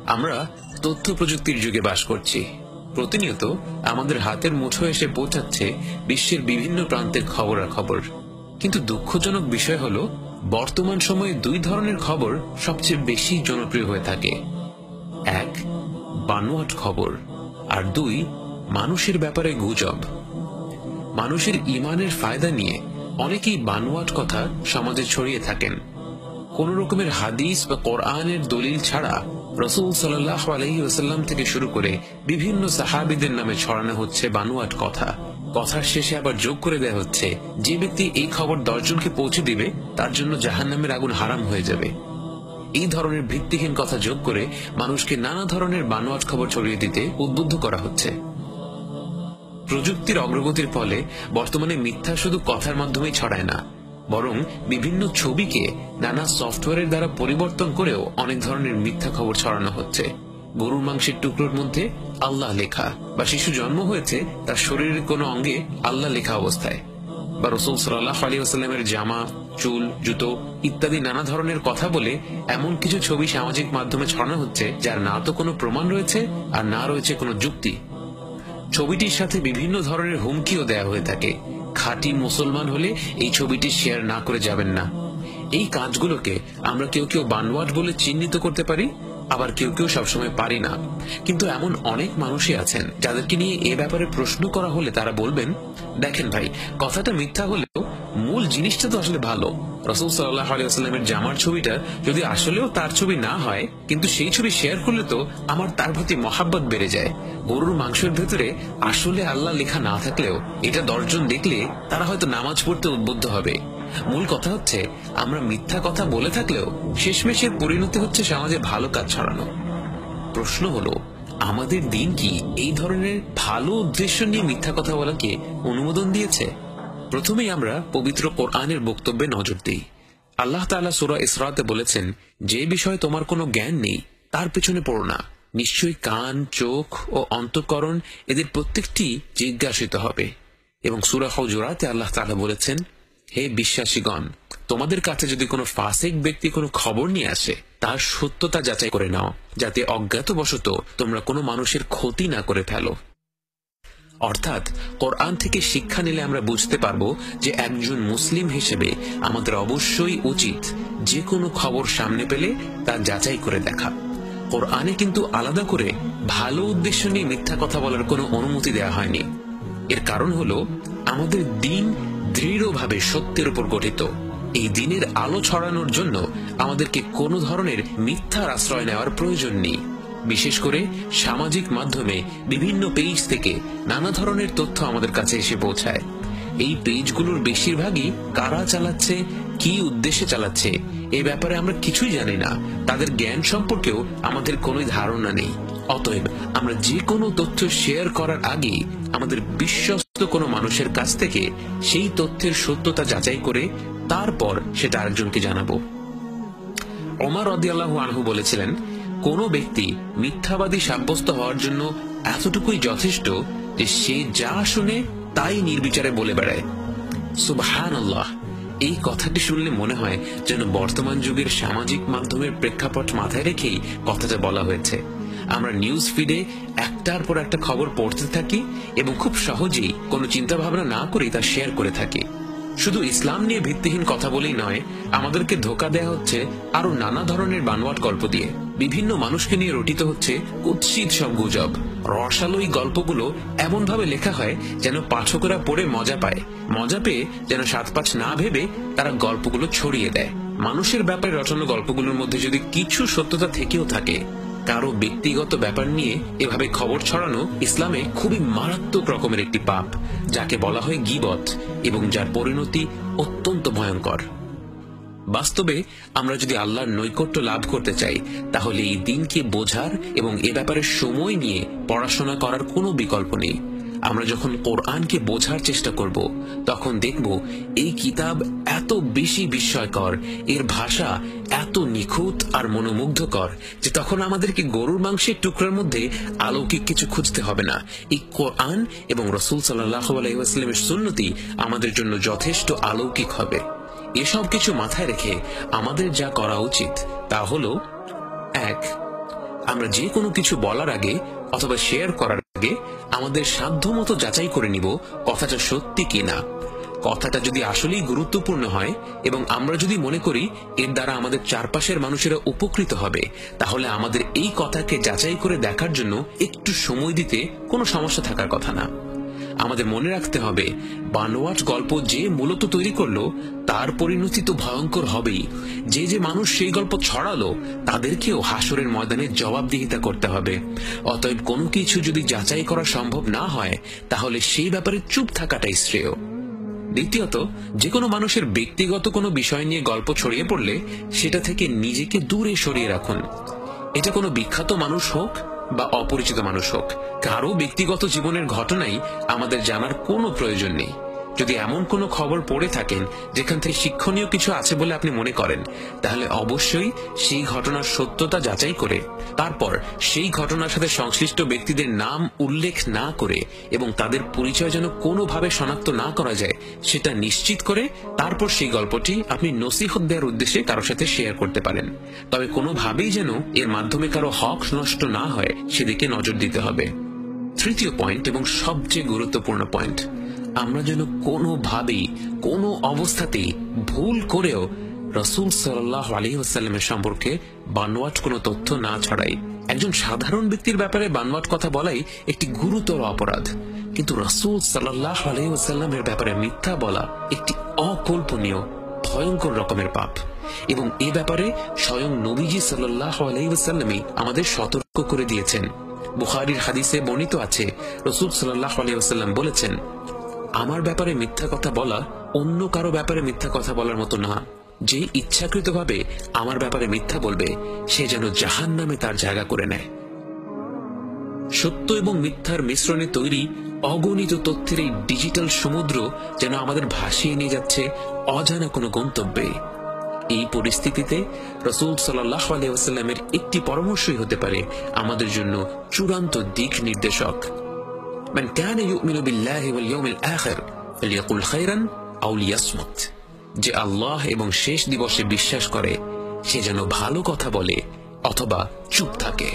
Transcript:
আমরা তথ্য প্রযুক্তির যুগে বাস করছি। প্রতিনিয়ত আমাদের হাতের মুঠোয় এসে পৌঁছাচ্ছে বিশ্বের বিভিন্ন প্রান্তের খবরাখবর। কিন্তু দুঃখজনক বিষয় হলো, বর্তমান সময়ে দুই ধরনের খবর সবচেয়ে বেশি জনপ্রিয় হয়ে থাকে। এক, বানোয়াট খবর, আর দুই, মানুষের ব্যাপারে গুজব। মানুষের ঈমানের ফায়দা নিয়ে অনেকেই বানোয়াট কথা সমাজে ছড়িয়ে থাকেন। কোন রকমের হাদিস বা কোরআনের দলিল ছাড়া রাসূল সাল্লাল্লাহু আলাইহি ওয়াসাল্লাম থেকে শুরু করে বিভিন্ন সাহাবীদের নামে ছড়ানো হচ্ছে বানোয়াট কথা। কথার শেষে আবার যোগ করে দেয়া হচ্ছে, যে ব্যক্তি এই খবর 10 জনকে পৌঁছে দিবে তার জন্য জাহান্নামের আগুন হারাম হয়ে যাবে। এই ধরনের ভিত্তিহীন কথা যোগ করে মানুষকে নানা ধরনের বানোয়াট খবর ছড়িয়ে দিতে উদ্বুদ্ধ করা হচ্ছে। প্রযুক্তির অগ্রগতির ফলে বর্তমানে মিথ্যা শুধু কথার মাধ্যমেই ছড়ায় না, বরং বিভিন্ন ছবিকে নানা সফটওয়্যারের দ্বারা পরিবর্তন করেও অনেক ধরনের মিথ্যা খবর ছড়ানো হচ্ছে। গরুর মাংসের টুকরোর মধ্যে আল্লাহ লেখা, বা শিশু জন্ম হয়েছে তার শরীরের কোনো অঙ্গে আল্লাহ লেখা অবস্থায়, বা রাসূল সাল্লাল্লাহু আলাইহি ওয়াসাল্লামের জামা, চুল, জুতো ইত্যাদি নানা ধরনের কথা বলে এমন কিছু ছবি সামাজিক মাধ্যমে ছড়ানো হচ্ছে যার না তো কোনো প্রমাণ রয়েছে আর না রয়েছে কোনো যুক্তি। ছবিটির সাথে বিভিন্ন ধরনের হুমকিও দেয়া হয়ে থাকে। খাঁটি মুসলমান হলে এই ছবিটি শেয়ার না করে যাবেন না। এই কাজগুলোকে আমরা কেউ কেউ বানোয়াট বলে চিহ্নিত করতে পারি, আবার কেউ কেউ সবসময় পারি না। কিন্তু এমন অনেক মানুষই আছেন যাদেরকে নিয়ে এ ব্যাপারে প্রশ্ন করা হলে তারা বলবেন, দেখেন ভাই, কথাটা মিথ্যা হলেও মূল জিনিসটা তো আসলে ভালো। রাসূল সাল্লাল্লাহু আলাইহি ওয়াসাল্লামের জামার ছবিটা যদি আসলেও তার ছবি না হয়, কিন্তু সেই ছবি শেয়ার করলে তো আমার তার প্রতি মহাব্বত বেড়ে যায়। গরুর মাংসের ভেতরে আসলে আল্লাহ লেখা না থাকলেও এটা 10 জন দেখলে তারা হয়তো নামাজ পড়তে উদ্বুদ্ধ হবে। মূল কথা হচ্ছে, আমরা মিথ্যা কথা বলে থাকলেও শেষমেশের পরিণতি হচ্ছে সমাজে ভালো কাজ ছড়ানো। প্রশ্ন হলো, আমাদের দিন কি এই ধরনের ভালো উদ্দেশ্য নিয়ে মিথ্যা কথা বলাকে অনুমোদন দিয়েছে? প্রথমেই আমরা পবিত্র কোরআনের বক্তব্যে নজর দিই। আল্লাহ তাআলা সূরা ইসরাতে বলেছেন, যে বিষয়ে তোমার কোনো জ্ঞান নেই তার পেছনে পড়ো না। নিশ্চয়ই কান, চোখ ও অন্তঃকরণ এদের প্রত্যেকটি জিজ্ঞাসিত হবে। এবং সূরা হুজুরাতে আল্লাহ তাআলা বলেছেন, হে বিশ্বাসীগণ, তোমাদের কাছে যদি কোনো ফাসিক ব্যক্তি কোনো খবর নিয়ে আসে তার সত্যতা যাচাই করে নাও, যাতে অজ্ঞাতবশত তোমরা কোনো মানুষের ক্ষতি না করে ফেলো। অর্থাৎ কোরআন থেকে শিক্ষা নিলে আমরা বুঝতে পারবো যে একজন মুসলিম হিসেবে আমাদের অবশ্যই উচিত যে কোনো খবর সামনে পেলে তা যাচাই করে দেখা। কোরআনে কিন্তু আলাদা করে ভালো উদ্দেশ্য নিয়ে মিথ্যা কথা বলার কোনো অনুমতি দেওয়া হয়নি। এর কারণ হলো, আমাদের দিন দৃঢ়ভাবে সত্যের উপর গঠিত। এই দিনের আলো ছড়ানোর জন্য আমাদেরকে কোনো ধরনের মিথ্যার আশ্রয় নেওয়ার প্রয়োজন নেই। বিশেষ করে সামাজিক মাধ্যমে বিভিন্ন পেজ থেকে নানা ধরনের তথ্য আমাদের কাছে এসে পৌঁছায়। এই পেজগুলোর বেশিরভাগই কারা চালাচ্ছে, কি উদ্দেশ্যে চালাচ্ছে এ ব্যাপারে আমরা কিছুই জানি না। তাদের জ্ঞান সম্পর্কেও আমাদের কোনো ধারণা নেই। অতএব আমরা যে কোনো তথ্য শেয়ার করার আগে আমাদের বিশ্বস্ত কোনো মানুষের কাছ থেকে সেই তথ্যের সত্যতা যাচাই করে তারপর সেটা আরেকজনকে জানাবো। ওমর রাদিয়াল্লাহু আনহু বলেছিলেন, কোন ব্যক্তি মিথ্যাবাদী সাব্যস্ত হওয়ার জন্য এতটুকুই যথেষ্ট যে সে যা শুনে তাই নির্বিচারে বলে বেড়ায়। সুবহানাল্লাহ। এই কথাটি শুনলে মনে হয় যেন বর্তমান যুগের সামাজিক মাধ্যমের প্রেক্ষাপট মাথায় রেখেই কথাটা বলা হয়েছে। আমরা নিউজ ফিডে একটার পর একটা খবর পড়তে থাকি এবং খুব সহজেই কোনো চিন্তা ভাবনা না করেই তা শেয়ার করে থাকি। শুধু ইসলাম নিয়ে ভিত্তিহীন কথা বলেই নয়, আমাদেরকে ধোঁকা দেয়া হচ্ছে আরো নানা ধরনের বানোয়াট গল্প দিয়ে। বিভিন্ন মানুষকে নিয়ে রটিত হচ্ছে কুৎসিত সব গুজব। রসালো এই গল্পগুলো এমন ভাবে লেখা হয় যেন পাঠকেরা পড়ে মজা পায়। মজা পেয়ে যেন 7-5 না ভেবে তারা গল্পগুলো ছড়িয়ে দেয়। মানুষের ব্যাপারে রটানো গল্পগুলোর মধ্যে যদি কিছু সত্যতা থেকেও থাকে, কারো ব্যক্তিগত ব্যাপার নিয়ে এভাবে খবর ছড়ানো ইসলামে খুবই মারাত্মক রকমের একটি পাপ, যাকে বলা হয় গীবত, এবং যার পরিণতি অত্যন্ত ভয়ঙ্কর। বাস্তবে আমরা যদি আল্লাহর নৈকট্য লাভ করতে চাই, তাহলে এই দিনকে বোঝার এবং এ ব্যাপারে সময় নিয়ে পড়াশোনা করার কোনো বিকল্প নেই। আমরা যখন কোরআনকে বোঝার চেষ্টা করব, তখন দেখব এই কিতাব এত বেশি বিস্ময়কর, এর ভাষা এত নিখুঁত আর মনোমুগ্ধকর যে তখন আমাদেরকে গরুর মাংসের টুকরার মধ্যে অলৌকিক কিছু খুঁজতে হবে না। এই কোরআন এবং রাসূল সাল্লাল্লাহু আলাইহি ওয়াসাল্লামের সুন্নতি আমাদের জন্য যথেষ্ট অলৌকিক হবে। এসব কিছু মাথায় রেখে আমাদের যা করা উচিত তা হলো, 1. আমরা যে কোনো কিছু বলার আগে অথবা শেয়ার করার আগে আমাদের সাধ্যমতো যাচাই করে নিব কথাটা সত্যি কিনা। কথাটা যদি আসলেই গুরুত্বপূর্ণ হয় এবং আমরা যদি মনে করি এর দ্বারা আমাদের চারপাশের মানুষেরা উপকৃত হবে, তাহলে আমাদের এই কথাকে যাচাই করে দেখার জন্য একটু সময় দিতে কোনো সমস্যা থাকার কথা না। আমাদের মনে রাখতে হবে, বানোয়াট গল্প যে মূলত তৈরি করলো তার পরিণতি তো ভয়ঙ্কর হবেই। যে যে মানুষ সেই গল্প ছড়ালো তাদেরকেও হাসরের ময়দানে জবাবদিহিতা করতে হবে। অতএব কোনো কিছু যদি যাচাই করা সম্ভব না হয়, তাহলে সেই ব্যাপারে চুপ থাকাটাই শ্রেয়। দ্বিতীয়ত, যে কোনো মানুষের ব্যক্তিগত কোনো বিষয় নিয়ে গল্প ছড়িয়ে পড়লে সেটা থেকে নিজেকে দূরে সরিয়ে রাখুন। এটা কোনো বিখ্যাত মানুষ হোক বা অপরিচিত মানুষ হোক, কারো ব্যক্তিগত জীবনের ঘটনাই আমাদের জানার কোনো প্রয়োজন নেই। যদি এমন কোনো খবর পড়ে থাকেন যেখান থেকে শিক্ষণীয় কিছু আছে বলে আপনি মনে করেন, তাহলে অবশ্যই সেই ঘটনার সত্যতা যাচাই করে তারপর সেই ঘটনার সাথে সংশ্লিষ্ট ব্যক্তিদের নাম উল্লেখ না করে এবং তাদের পরিচয় যেন কোনোভাবে শনাক্ত না করা যায় সেটা নিশ্চিত করে তারপর সেই গল্পটি আপনি নসিহত দেওয়ার উদ্দেশ্যে কারোর সাথে শেয়ার করতে পারেন। তবে কোনোভাবেই যেন এর মাধ্যমে কারো হক নষ্ট না হয় সেদিকে নজর দিতে হবে। তৃতীয় পয়েন্ট এবং সবচেয়ে গুরুত্বপূর্ণ পয়েন্ট, আমরা যেন কোনোভাবেই কোনো অবস্থাতেই ভুল করেও রাসূল সাল্লাল্লাহু আলাইহি ওয়াসাল্লামের সম্পর্কে বানোয়াট কোনো তথ্য না ছড়াই। একজন সাধারণ ব্যক্তির ব্যাপারে বানোয়াট কথা বলাই একটি গুরুতর অপরাধ, কিন্তু রাসূল সাল্লাল্লাহু আলাইহি ওয়াসাল্লামের ব্যাপারে মিথ্যা বলা একটি অকল্পনীয় ভয়ঙ্কর রকমের পাপ। এবং এ ব্যাপারে স্বয়ং নবীজি সাল্লাল্লাহু আলাইহি ওয়াসাল্লামই আমাদের সতর্ক করে দিয়েছেন। বুখারীর হাদিসে বর্ণিত আছে, রাসূল সাল্লাল্লাহু আলাইহি ওয়াসাল্লাম বলেছেন, আমার ব্যাপারে মিথ্যা কথা বলা অন্য কারো ব্যাপারে মিথ্যা কথা বলার মতো না। যে ইচ্ছাকৃতভাবে আমার ব্যাপারে মিথ্যা বলবে সে যেন জাহান্নামে তার জায়গা করে নেয়। সত্য এবং মিথ্যার মিশ্রণে তৈরি অগণিত তথ্যের এই ডিজিটাল সমুদ্র যেন আমাদের ভাসিয়ে নিয়ে যাচ্ছে অজানা কোনো গন্তব্যে। এই পরিস্থিতিতে রাসূল সাল্লাল্লাহু আলাইহি ওয়াসাল্লামের একটি পরামর্শই হতে পারে আমাদের জন্য চূড়ান্ত দিক নির্দেশক। মান কানা ইউমিনু বিল্লাহি ওয়াল ইয়াউমিল আখির ফালইয়াকুল খায়রান আও লিয়াসমুত। যে আল্লাহ এবং শেষ দিবসে বিশ্বাস করে সে যেন ভালো কথা বলে অথবা চুপ থাকে।